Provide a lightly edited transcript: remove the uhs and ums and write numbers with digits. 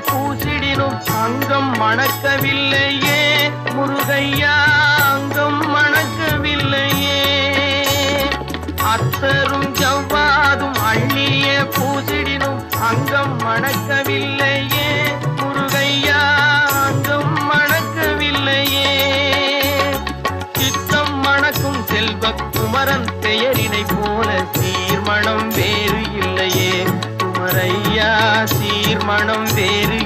பூசிடினும் அங்கம் மணக்கவில்லையே முருகையா, அங்கம் மணக்கவில்லையே. அத்தரும் ஜவ்வாதும் அள்ளிய பூசிடினும் அங்கம் மணக்கவில்லையே முருகையா, அங்கம் மணக்கவில்லையே. சித்தம் மணக்கும் செல்வ குமரன் பெயரினை போல சீர்மணம் வேறு இல்லையே குமரையா, சீர்மணம் வேறு